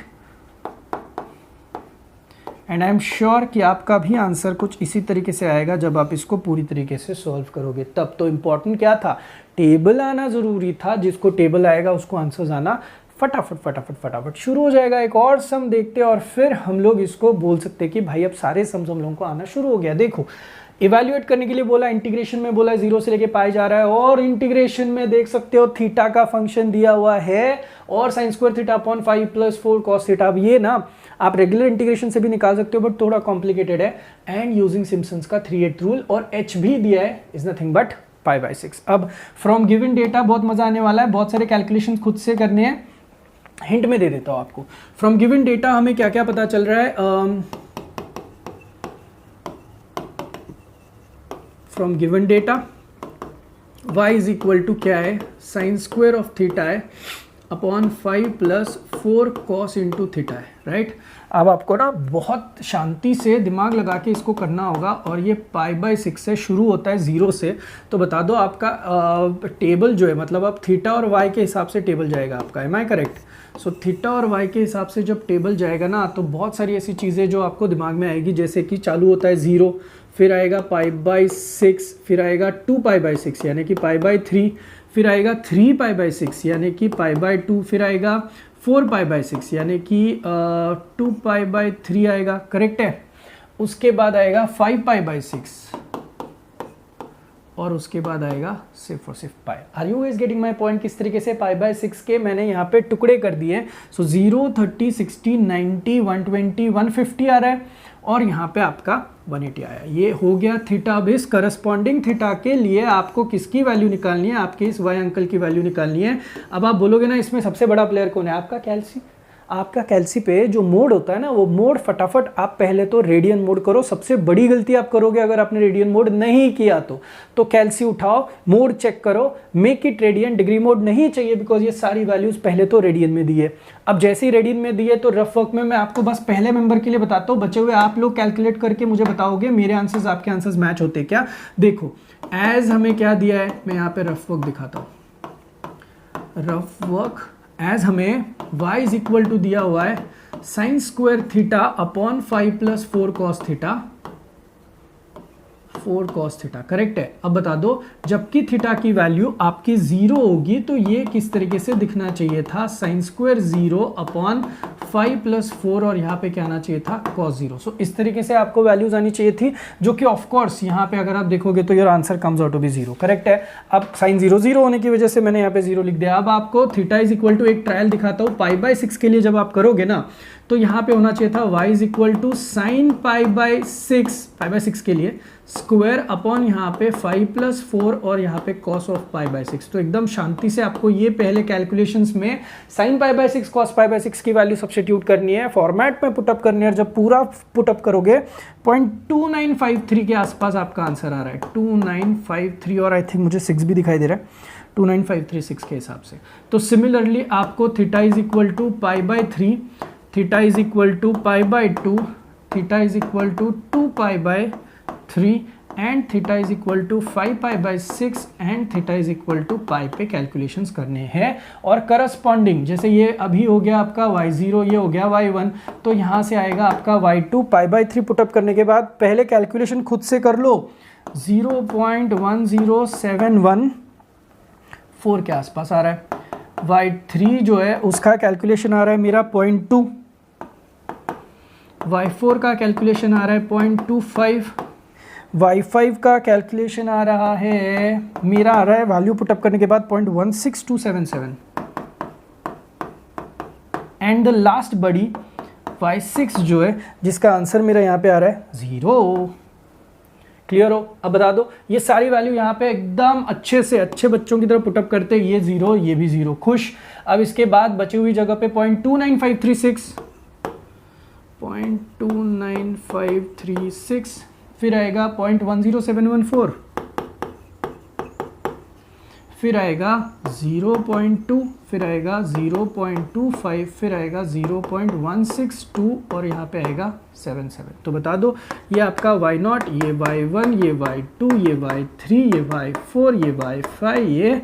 and I am sure कि आपका भी आंसर कुछ इसी तरीके से आएगा जब आप इसको पूरी तरीके से सॉल्व करोगे। तब तो इम्पॉर्टेंट क्या था, टेबल आना ज़रूरी था। जिसको टेबल आएगा उसको आंसर्स आना फटाफट फटाफट फटाफट शुरू हो जाएगा। एक और सम देखते हैं और फिर हम लोग इसको बोल सकते हैं कि भाई अब सारे सम हम लोगों को आना शुरू हो गया। देखो, इवैल्यूएट करने के लिए बोला, इंटीग्रेशन में बोला 0 से लेके पाई जा रहा है, और इंटीग्रेशन में देख सकते हो थीटा का फंक्शन दिया हुआ है, और sine square theta upon 5 + 4 cos theta. अब ये ना आप रेगुलर इंटीग्रेशन से भी निकाल सकते हो, बट थोड़ा कॉम्प्लिकेटेड है, एंड यूजिंग सिम्पसन्स का 3/8 रूल, और h भी दिया है, इज नथिंग बट π/6। अब फ्रॉम गिवन डेटा बहुत मजा आने वाला है, बहुत सारे कैलकुलेशन खुद से करने हैं। हिंट में दे देता हूं आपको, फ्रॉम गिवन डेटा हमें क्या क्या पता चल रहा है। From given data y is equal to क्या है, साइन स्क्वायर ऑफ थीटा है अपॉन 5 + 4 cos इंटू थीटा है, राइट। अब आपको ना बहुत शांति से दिमाग लगा के इसको करना होगा, और ये π/6 से शुरू होता है 0 से। तो बता दो आपका टेबल जो है, मतलब अब थीटा और y के हिसाब से टेबल जाएगा आपका, am I correct. So theta और y के हिसाब से जब टेबल जाएगा ना, तो बहुत सारी ऐसी चीज़ें जो आपको दिमाग में आएगी, जैसे कि चालू होता है 0, फिर आएगा π/6, फिर आएगा 2π/6 यानी कि π/3, फिर आएगा 3π/6 यानी कि π/2, फिर आएगा 4π/6 यानी कि 2π/3 आएगा, करेक्ट है। उसके बाद आएगा 5π/6, और उसके बाद आएगा सिर्फ और सिर्फ pi. Are you guys getting my point. किस तरीके से π/6 के मैंने यहाँ पे टुकड़े कर दिए। सो 0, 30, 60, 90, 120, 150 आ रहा है, और यहाँ पे आपका 180 आया। ये हो गया थीटा। अब इस करस्पॉन्डिंग थीटा के लिए आपको किसकी वैल्यू निकालनी है, आपके इस y अंकल की वैल्यू निकालनी है। अब आप बोलोगे ना इसमें सबसे बड़ा प्लेयर कौन है, आपका कैल्सी। आपका कैल्सी पे जो मोड होता है ना, वो मोड फटाफट आप पहले तो रेडियन मोड करो। सबसे बड़ी गलती आप करोगे अगर आपने रेडियन मोड नहीं किया तो कैल्सी उठाओ, मोड चेक करो, make it radian. Degree mode नहीं चाहिए बिकॉज ये सारी वैल्यूज पहले तो रेडियन में दी है। अब जैसे ही रेडियन में दी है तो रफ वर्क में मैं आपको बस पहले मेंबर के लिए बताता हूँ, बचे हुए आप लोग कैलकुलेट करके मुझे बताओगे मेरे आंसर्स आपके आंसर्स मैच होते क्या। देखो एज हमें क्या दिया है, मैं यहाँ पे रफ वर्क दिखाता हूँ। रफ वर्क एज हमें y इज इक्वल टू दिया हुआ है sine square theta upon 5 + 4 cos theta, 4 cos theta, correct है। अब बता दो जबकि थीटा की वैल्यू आपकी 0 होगी तो ये किस तरीके से दिखना चाहिए था, साइन स्क्वायर 0 अपॉन 5 + 4, और यहाँ पे क्या आना चाहिए था, cos 0। सो इस तरीके से आपको वैल्यूज आनी चाहिए थी, जो कि ऑफ कोर्स यहाँ पे अगर आप देखोगे तो your answer comes out to be 0, correct है। अब साइन 0 0 होने की वजह से मैंने यहाँ पे 0 लिख दिया। अब आपको थीटा इज इक्वल टू एक ट्रायल दिखाता हूँ, π/6 के लिए जब आप करोगे ना तो यहाँ पे होना चाहिए था y is equal to sine π/6 के लिए स्क्वायर अपॉन यहाँ पे 5 + 4 और यहाँ पे cos ऑफ π/6। तो एकदम शांति से आपको ये पहले कैलकुलेशंस में साइन π/6 cos π/6 की वैल्यू सब्स्टिट्यूट करनी है, फॉर्मेट में पुटअप करनी है, और जब पूरा पुटअप करोगे 0.2953 के आसपास आपका आंसर आ रहा है, 2953, और आई थिंक मुझे 6 भी दिखाई दे रहा है 29536 के हिसाब से। तो सिमिलरली आपको theta is equal to π/3, theta is equal to π/2, theta is equal to 2π/3 and theta is equal to 5π/6 and theta is equal to pi पे कैलकुलेशंस करने हैं। और करस्पॉन्डिंग जैसे ये अभी हो गया आपका y0, ये हो गया y1, तो यहाँ से आएगा आपका y2 π/3 पुटअप करने के बाद पहले कैलकुलेशन खुद से कर लो। 0.10714 के आसपास आ रहा है। y3 जो है उसका कैलकुलेशन आ रहा है मेरा 0.2, y4 का कैलकुलेशन आ रहा है 0.25, y5 का कैलकुलेशन आ रहा है मेरा आ रहा है वैल्यू पुटअप करने के बाद 0.16277 एंड द लास्ट बड़ी y6 जो है जिसका आंसर मेरा यहाँ पे आ रहा है 0। क्लियर हो? अब बता दो, ये सारी वैल्यू यहाँ पे एकदम अच्छे से अच्छे बच्चों की तरह पुटअप करते, ये 0, ये भी 0, खुश। अब इसके बाद बची हुई जगह पे 0.29536 फिर आएगा 0.10714, फिर आएगा 0.2, फिर आएगा 0.25, फिर आएगा 0.162 और यहाँ पे आएगा 77। तो बता दो ये आपका y0, ये y1, ये y2, ये y3, ये y4, ये y5, ये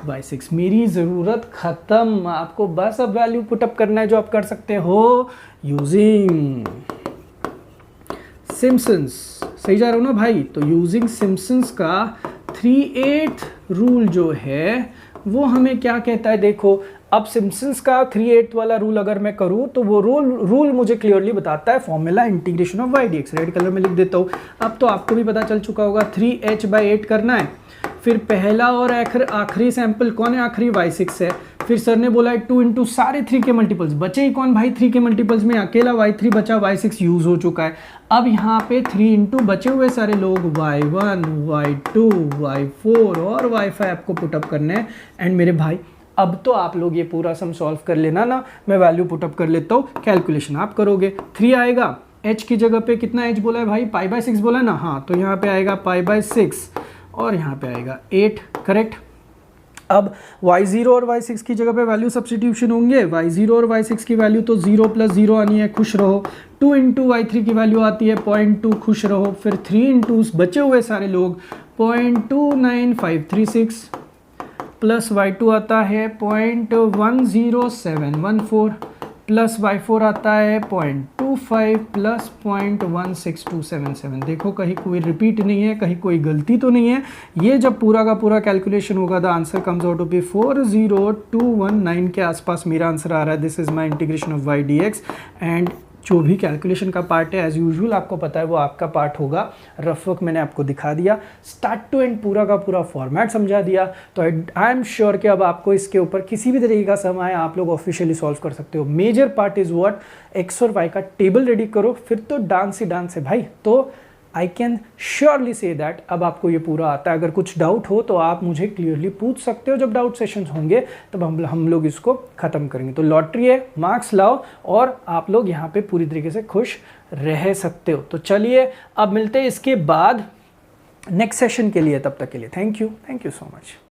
y6। मेरी ज़रूरत ख़त्म, आपको बस अब वैल्यू पुटअप करना है जो आप कर सकते हो यूजिंग सिम्पसन्स। सही जा रहा हूँ ना भाई? तो यूजिंग सिम्पसन्स का 3/8 रूल जो है वो हमें क्या कहता है, देखो अब सिम्पसन्स का 3/8 वाला रूल अगर मैं करूँ तो वो रूल मुझे क्लियरली बताता है formula integration of y dx। Red colour में लिख देता हूँ। अब तो आपको भी पता चल चुका होगा 3h/8 करना है। फिर पहला और आखिरी सैंपल कौन है? आखिरी y6 है। फिर सर ने बोला है 2 इंटू सारे 3 के मल्टीपल्स, बचे ही कौन भाई? 3 के मल्टीपल्स में अकेला y3 बचा, y6 यूज हो चुका है। अब यहाँ पे 3 इंटू बचे हुए सारे लोग y1, y2, y4 और y5 आपको पुटअप करने हैं। एंड मेरे भाई अब तो आप लोग ये पूरा सम सॉल्व कर लेना ना, मैं वैल्यू पुटअप कर लेता हूँ, कैलकुलेशन आप करोगे। 3 आएगा, h की जगह पे कितना h बोला है भाई? π/6 बोला है ना? हाँ, तो यहाँ पे आएगा π/6 और यहाँ पे आएगा 8, करेक्ट। अब y0 और y6 की जगह पे वैल्यू सब्स्टिट्यूशन होंगे। y0 और y6 की वैल्यू तो 0 + 0 आनी है, खुश रहो। 2 इंटू y3 की वैल्यू आती है 0.2, खुश रहो। फिर 3 इंटू बचे हुए सारे लोग 0.29536 प्लस y2 आता है 0.10714 प्लस y4 आता है 0.25 प्लस 0.16277। देखो कहीं कोई रिपीट नहीं है, कहीं कोई गलती तो नहीं है। ये जब पूरा का पूरा कैलकुलेशन होगा the answer comes out to be 40219 के आसपास मेरा आंसर आ रहा है। This is my integration of y dx and जो भी कैलकुलेशन का पार्ट है एज यूजुअल आपको पता है वो आपका पार्ट होगा। रफ वर्क मैंने आपको दिखा दिया, स्टार्ट टू एंड पूरा का पूरा फॉर्मेट समझा दिया। तो आई एम श्योर कि अब आपको इसके ऊपर किसी भी तरीके का सम आए आप लोग ऑफिशियली सॉल्व कर सकते हो। Major part is what, X और वाई का टेबल रेडी करो, फिर तो डांस ही डांस है भाई। तो I can surely say that अब आपको ये पूरा आता है। अगर कुछ डाउट हो तो आप मुझे क्लियरली पूछ सकते हो। जब डाउट सेशंस होंगे तब हम लोग इसको ख़त्म करेंगे। तो लॉटरी है, मार्क्स लाओ और आप लोग यहाँ पे पूरी तरीके से खुश रह सकते हो। तो चलिए अब मिलते हैं इसके बाद नेक्स्ट सेशन के लिए। तब तक के लिए थैंक यू सो मच।